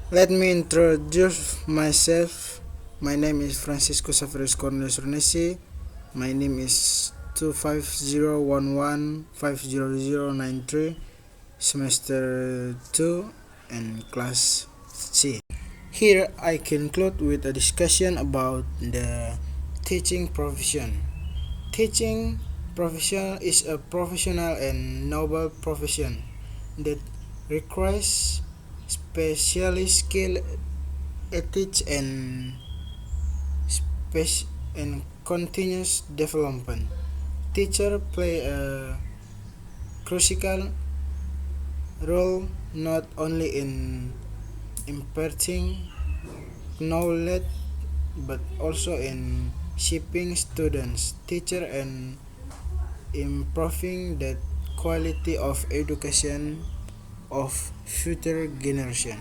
Let me introduce myself. My name is Francisco Safaris Cornelius Renesi. My name is 25011500093, semester 2 and class C. Here I conclude with a discussion about the teaching profession. Teaching profession is a professional and noble profession that requires specialist skill, ethics, and continuous development. Teachers play a crucial role not only in imparting knowledge but also in shaping students, teachers, and improving the quality of education of future generation.